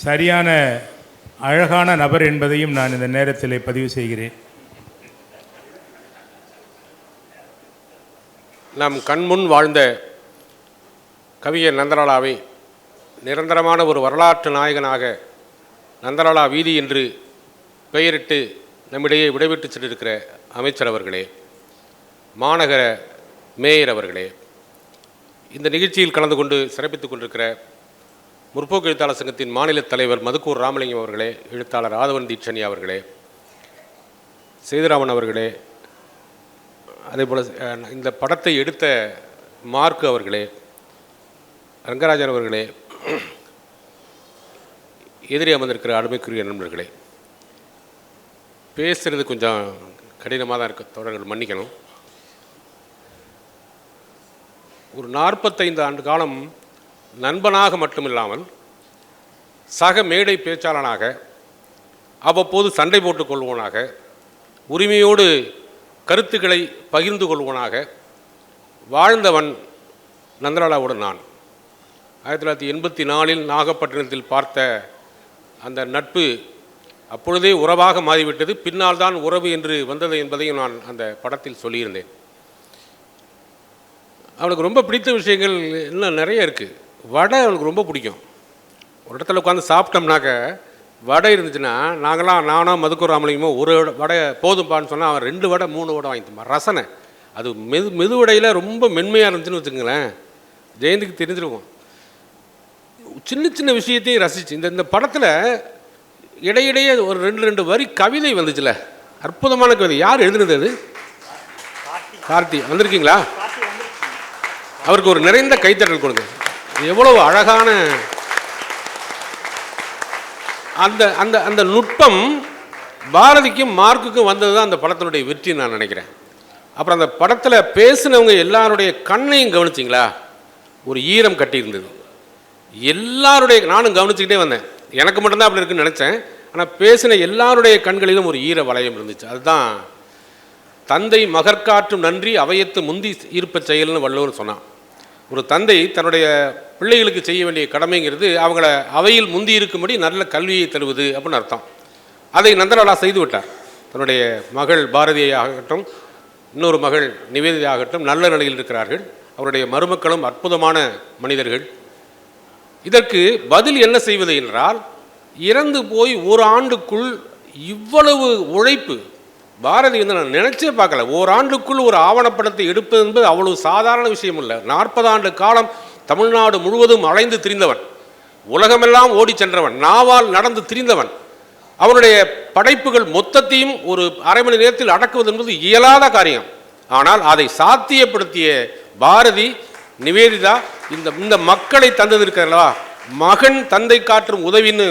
சரியான அழகான நபர் என்பதையும் நான் இந்த நேரத்தில் பதிவு செய்கிறேன். நம் கண்முன் வாழ்ந்த கவிஞர் நந்தலாலாவை நிரந்தரமான ஒரு வரலாற்று நாயகனாக நந்தலாலா வீதி என்று பெயரிட்டு நம்மிடையே விடைபெற்று சென்றிருக்கிற அமைச்சர் அவர்களே, மாநகர மேயர் அவர்களே, இந்த நிகழ்ச்சியில் கலந்து கொண்டு சிறப்பித்துக் கொண்டிருக்கிற முற்போக்கு எழுத்தாளர் சங்கத்தின் மாநில தலைவர் மதுக்கூர் ராமலிங்கம் அவர்களே, எழுத்தாளர் ஆதவன் தீட்சணி அவர்களே, சேதுராமன் அவர்களே, அதேபோல் இந்த படத்தை எடுத்த மார்க் அவர்களே, ரங்கராஜன் அவர்களே, எதிரே அமர்ந்திருக்கிற அருமைக்குரிய நண்பர்களே, பேசுகிறது கொஞ்சம் கடினமாக தான் இருக்க தொடர்கள் மன்னிக்கணும். ஒரு 45 ஆண்டு காலம் நண்பனாக மட்டுமில்லாமல் சக மேடை பேச்சாளனாக, அவ்வப்போது சண்டை போட்டுக் கொள்வோனாக, உரிமையோடு கருத்துக்களை பகிர்ந்து கொள்வோனாக வாழ்ந்தவன் நந்தலாலாவோடு நான். 1984 நாகப்பட்டினத்தில் பார்த்த அந்த நட்பு அப்பொழுதே உறவாக மாறிவிட்டது. பின்னால் தான் உறவு என்று வந்தது என்பதையும் நான் அந்த படத்தில் சொல்லியிருந்தேன். அவனுக்கு ரொம்ப பிடித்த விஷயங்கள் இன்னும் நிறைய இருக்குது. வடை அவனுக்கு ரொம்ப பிடிக்கும். ஒரு இடத்துல உட்காந்து சாப்பிட்டோம்னாக்க வடை இருந்துச்சுன்னா நானும் மதுக்கூர் ராமலிங்கமோ ஒரு வடை போதும்பான்னு சொன்னால் அவன் 2 வடை 3 வடை வாங்கிட்டுமா. ரசனை அது மெது வடையில் ரொம்ப மென்மையாக இருந்துச்சுன்னு வச்சுக்கோங்களேன், ஜெயந்திக்கு தெரிஞ்சிருக்கும். சின்ன சின்ன விஷயத்தையும் ரசிச்சு இந்த படத்தில் இடையிடையே ஒரு 2 வரி கவிதை வந்துச்சுல, அற்புதமான கவிதை. யார் எழுதுனது? அது கார்த்தி. வந்திருக்கீங்களா? அவருக்கு ஒரு நிறைந்த கைத்தட்டல் கொடுங்க. எவ்வளவு அழகான அந்த அந்த அந்த நுட்பம் பாரதிக்கும் மார்க்குக்கும் வந்தது தான் அந்த படத்தினுடைய வெற்றி நான் நினைக்கிறேன். அப்புறம் அந்த படத்தில் பேசினவங்க எல்லாருடைய கண்ணையும் கவனிச்சிங்களா? ஒரு ஈரம் கட்டியிருந்தது எல்லாருடைய. நானும் கவனிச்சுக்கிட்டே வந்தேன். எனக்கு மட்டும்தான் அப்படி இருக்குன்னு நினச்சேன். ஆனால் பேசின எல்லாருடைய கண்களிலும் ஒரு ஈர வளையம் இருந்துச்சு. அதுதான் தந்தை மகற்காற்றும் நன்றி அவையத்து முந்தி ஈர்ப்ப செயல்னு வள்ளுவர் சொன்னான். ஒரு தந்தை தன்னுடைய பிள்ளைகளுக்கு செய்ய வேண்டிய கடமைங்கிறது அவங்கள அவையில் முந்தி இருக்கும்படி நல்ல கல்வியை தருவது அப்படின்னு அர்த்தம். அதை நந்தலாலா செய்து விட்டார். தன்னுடைய மகள் பாரதியாகட்டும், இன்னொரு மகள் நிவேதியாகட்டும் நல்ல நிலையில் இருக்கிறார்கள். அவருடைய மருமக்களும் அற்புதமான மனிதர்கள். இதற்கு பதில் என்ன செய்வது என்றால், இறந்து போய் ஒரு ஆண்டுக்குள் இவ்வளவு உழைப்பு பாரதி நான் நினைச்சே பார்க்கல. ஓராண்டுக்குள் ஒரு ஆவணப்படத்தை எடுப்பது என்பது அவ்வளவு சாதாரண விஷயம் இல்லை. 40 ஆண்டு காலம் தமிழ்நாடு முழுவதும் அலைந்து திரிந்தவன், உலகமெல்லாம் ஓடி சென்றவன், நாவால் நடந்து திரிந்தவன். அவனுடைய படைப்புகள் மொத்தத்தையும் ஒரு அரை மணி நேரத்தில் அடக்குவது என்பது இயலாத காரியம். ஆனால் அதை சாத்தியப்படுத்திய பாரதி, நிவேதிதா, இந்த மக்களை தந்தது இருக்கிறல்லவா. மகன் தந்தை காற்றும் உதவின்னு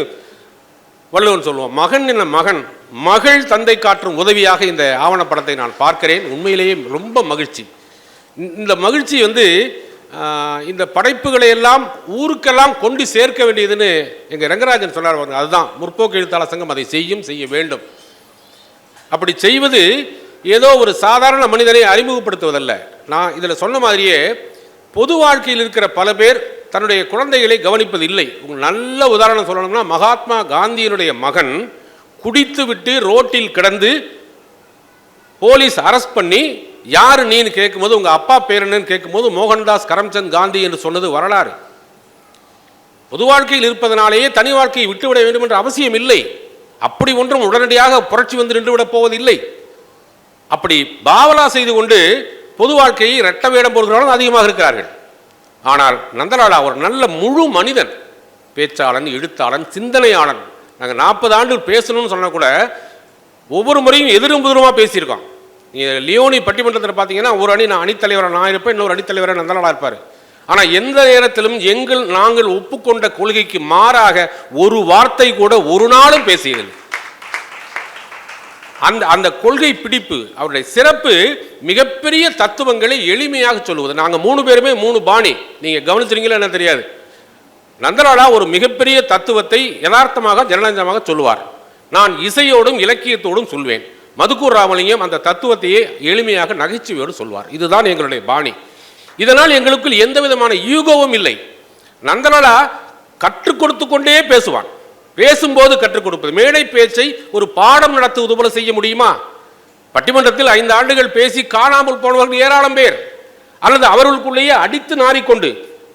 வள்ளுவன் சொல்லுவோம். மகன் என்ன மகன், மகள் தந்தை காற்றும் உதவியாக இந்த ஆவணப்படத்தை நான் பார்க்கிறேன். உண்மையிலேயே ரொம்ப மகிழ்ச்சி. இந்த மகிழ்ச்சி இந்த படைப்புகளை எல்லாம் ஊருக்கெல்லாம் கொண்டு சேர்க்க வேண்டியதுன்னு எங்கள் ரங்கராஜன் சொன்னார். அதுதான் முற்போக்கு எழுத்தாளர் சங்கம் அதை செய்ய வேண்டும். அப்படி செய்வது ஏதோ ஒரு சாதாரண மனிதனை அறிமுகப்படுத்துவதல்ல. நான் இதில் சொன்ன மாதிரியே பொது வாழ்க்கையில் இருக்கிற பல பேர் தன்னுடைய குழந்தைகளை கவனிப்பது இல்லை. நல்ல உதாரணம் சொல்லணும்னா, மகாத்மா காந்தியினுடைய மகன் குடித்து விட்டு ரோட்டில் கிடந்து போலீஸ் அரெஸ்ட் பண்ணி யார் நீன்னு கேட்கும்போது உங்கள் அப்பா பேர் என்னன்னு கேட்கும்போது மோகன்தாஸ் கரம்சந்த் காந்தி என்று சொன்னது வரலாறு. பொது வாழ்க்கையில் இருப்பதனாலேயே தனி வாழ்க்கையை விட்டுவிட வேண்டும் என்ற அவசியம் இல்லை. அப்படி ஒன்றும் உடனடியாக புரட்சி வந்து நின்றுவிடப் போவதில்லை. அப்படி பாவலா செய்து கொண்டு பொது வாழ்க்கையை இரட்ட வேடம் போடுகிறவர்கள் அதிகமாக இருக்கிறார்கள். ஆனால் நந்தலாலா ஒரு நல்ல முழு மனிதன், பேச்சாளன், எழுத்தாளன், சிந்தனையாளன். நாங்கள் 40 ஆண்டு பேசணும்னு சொன்னால் கூட ஒவ்வொரு முறையும் எதிரும் புதிருமாக பேசியிருக்கோம். நீங்கள் லியோனி பட்டிமன்றத்தில் பார்த்தீங்கன்னா ஒரு அணி அணித்தலைவராக நான் இருப்பேன், இன்னொரு அணித்தலைவராக நந்தலாலா இருப்பார். ஆனால் எந்த நேரத்திலும் நாங்கள் ஒப்புக்கொண்ட கொள்கைக்கு மாறாக ஒரு வார்த்தை கூட ஒரு நாளும் பேசியதில்லை. அந்த கொள்கை பிடிப்பு, அவருடைய சிறப்பு, மிகப்பெரிய தத்துவங்களை எளிமையாக சொல்லுவது. நாங்கள் 3 பேருமே 3 பாணி. நீங்கள் கவனிச்சிருங்களா என்ன தெரியாது. நந்தலாலா ஒரு மிகப்பெரிய தத்துவத்தை யதார்த்தமாக ஜனரஞ்சமாக சொல்லுவார். நான் இசையோடும் இலக்கியத்தோடும் சொல்வேன். மதுக்கூர் ராமலிங்கம் அந்த தத்துவத்தையே எளிமையாக நகைச்சுவையோடு சொல்வார். இதுதான் எங்களுடைய பாணி. இதனால் எங்களுக்குள் எந்த விதமான ஈகோவும் இல்லை. நந்தலாலா கற்றுக் கொடுத்து கொண்டே பேசுவான். பேசும்போது கற்றுக் கொடுப்பது. மேடை பேச்சை ஒரு பாடம் நடத்துவது போல செய்ய முடியுமா? பட்டிமன்றத்தில் 5 ஆண்டுகள் பேசி காணாமல் போனவர்கள் ஏராளம் பேர், அல்லது அவர்களுக்குள்ளேயே அடித்து நாறிக்கொண்டு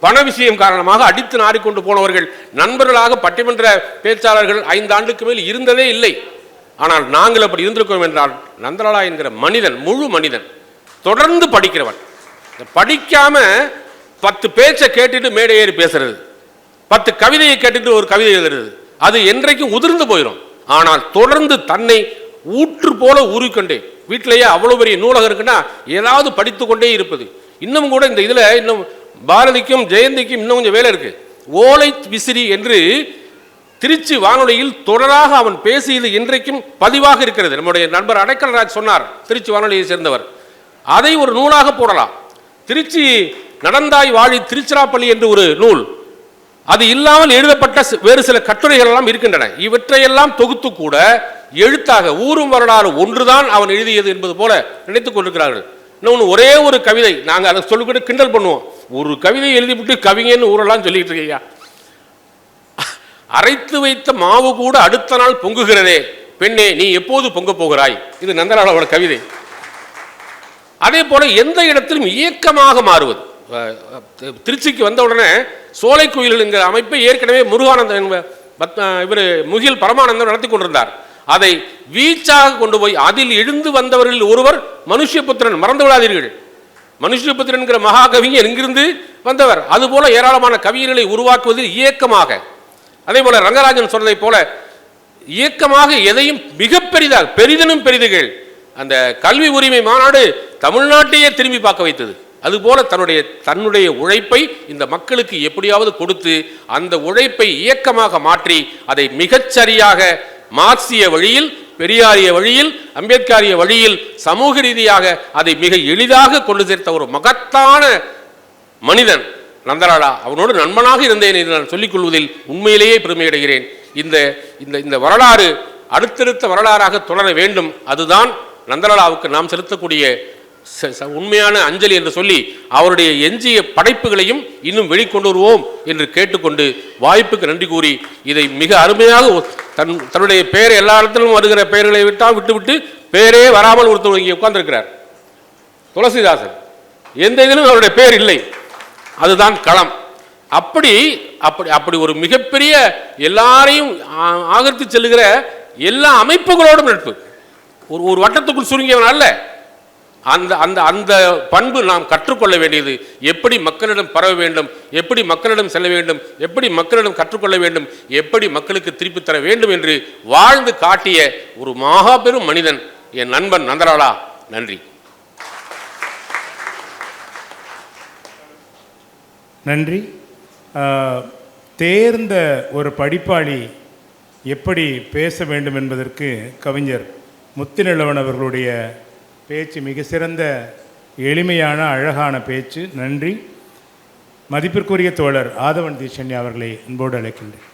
பண விஷயம் காரணமாக அடித்து நாறிக்கொண்டு போனவர்கள் நண்பர்களாக பட்டிமன்ற பேச்சாளர்கள் 5 ஆண்டுக்கு மேல் இருந்ததே இல்லை. ஆனால் நாங்கள் அப்படி இருந்திருக்கிறோம் என்றால், நந்தலாலா என்கிற மனிதன், முழு மனிதன், தொடர்ந்து படிக்கிறவன். படிக்காம 10 பேச்சை கேட்டுட்டு மேடை ஏறி பேசுறது, 10 கவிதையை கேட்டுட்டு ஒரு கவிதை எழுதுறது, அது என்றைக்கும் உதிர்ந்து போயிடும். ஆனால் தொடர்ந்து தன்னை ஊற்று போல ஊறிக்கொண்டே, வீட்டிலேயே அவ்வளவு பெரிய நூலகம் இருக்குன்னா ஏதாவது படித்து கொண்டே இருப்பது. இன்னும் கூட இந்த இதில் இன்னும் பாரதிக்கும் ஜெயந்திக்கும் இன்னும் கொஞ்சம் வேலை இருக்கு. ஓலை விசிறி என்று திருச்சி வானொலியில் தொடராக அவன் பேசியது இன்றைக்கும் பதிவாக இருக்கிறது. நம்முடைய நண்பர் அடைக்கல்ராஜ் சொன்னார், திருச்சி வானொலியை சேர்ந்தவர். அதை ஒரு நூலாக போடலாம். திருச்சி நடந்தாய் வாழி திருச்சிராப்பள்ளி என்று ஒரு நூல், அது இல்லாமல் எழுதப்பட்ட வேறு சில கட்டுரைகள் எல்லாம் இருக்கின்றன. இவற்றையெல்லாம் தொகுத்து கூட எழுத்தாக ஊரும் வரலாறு ஒன்றுதான் அவன் எழுதியது என்பது போல நினைத்துக் கொண்டிருக்கிறார்கள். இன்னொன்று, ஒரே ஒரு கவிதை, நாங்கள் அதை சொல்லிக்கிட்டு கிண்டல் பண்ணுவோம், ஒரு கவிதை எழுதிவிட்டு கவிஞன்னு ஊரெல்லாம் சொல்லிட்டு இருக்கையா, அரைத்து வைத்த மாவு கூட அடுத்த நாள் பொங்குகிறதே பெண்ணே நீ எப்போது பொங்க போகிறாய், இது நந்தலாலாவோட கவிதை. அதே போல எந்த இடத்திலும் இயக்கமாக மாறுவது. திருச்சிக்கு வந்த உடனே சோலை கோயில்கள் என்கிற அமைப்பை ஏற்கனவே முருகானந்தன் இவர் முகில் பரமானந்தன் நடத்தி கொண்டிருந்தார். அதை வீச்சாக கொண்டு போய் அதில் எழுந்து வந்தவர்கள் ஒருவர் மனுஷ்யபுத்திரன், மறந்து விடாதீர்கள். மனுஷ்யபுத்திரன் என்கிற மகாகவிஞர் எங்கிருந்து வந்தவர். அதுபோல ஏராளமான கவிஞர்களை உருவாக்குவதில் இயக்கமாக, அதே போல ரங்கராஜன் சொன்னதை போல இயக்கமாக எதையும் மிக பெரிதாக, பெரிதனும் பெரிதுகள். அந்த கல்வி உரிமை மாநாடு தமிழ்நாட்டையே திரும்பி பார்க்க வைத்தது. அதுபோல தன்னுடைய உழைப்பை இந்த மக்களுக்கு எப்படியாவது கொடுத்து அந்த உழைப்பை இயக்கமாக மாற்றி அதை மிகச்சரியாக மார்க்சிய வழியில், பெரியாரிய வழியில், அம்பேத்கரிய வழியில் சமூக ரீதியாக அதை மிக எளிதாக கொண்டு சேர்த்த ஒரு மகத்தான மனிதன் நந்தலாலா. அவனோடு நண்பனாக இருந்தேன் என்று நான் சொல்லிக் கொள்வதில் உண்மையிலேயே பெருமையடைகிறேன். இந்த வரலாறு அடுத்தடுத்த வரலாறாக தொடர வேண்டும். அதுதான் நந்தலாலாவுக்கு நாம் செலுத்தக்கூடிய உண்மையான அஞ்சலி என்று சொல்லி அவருடைய எஞ்சிய படைப்புகளையும் இன்னும் வெளிக்கொண்டு வருவோம் என்று கேட்டுக்கொண்டு வாய்ப்புக்கு நன்றி கூறி, இதை மிக அருமையாக தன்னுடைய பெயர் எல்லா இடத்திலும் வருகிற பெயர்களை விட்டு பெயரே வராமல் ஒருத்தர் இங்கே உட்கார்ந்திருக்கிறார், துளசிதாசன். எந்த இதிலும் அவருடைய பெயர் இல்லை, அதுதான் களம். அப்படி ஒரு மிகப்பெரிய எல்லாரையும் ஆகர்த்தி செல்லுகிற எல்லா அமைப்புகளோடும் நட்பு. ஒரு வட்டத்துக்குள் சுருங்கியவன் அல்ல. அந்த பண்பு நாம் கற்றுக்கொள்ள வேண்டியது. எப்படி மக்களிடம் பரவ வேண்டும், எப்படி மக்களிடம் செல்ல வேண்டும், எப்படி மக்களிடம் கற்றுக்கொள்ள வேண்டும், எப்படி மக்களுக்கு திருப்பி தர வேண்டும் என்று வாழ்ந்து காட்டிய ஒரு மாபெரும் மனிதன் என் நண்பன் நந்தலாலா. நன்றி. நன்றி. தேர்ந்த ஒரு படிப்பாளி எப்படி பேச வேண்டும் என்பதற்கு கவிஞர் முத்துநிலவன் அவர்களுடைய பேச்சு மிக சிறந்த எளிமையான அழகான பேச்சு. நன்றி. மதிப்பிற்குரிய தோழர் ஆதவன் தீஷன்யா அவர்களை அன்போடு அழைக்கின்றேன்.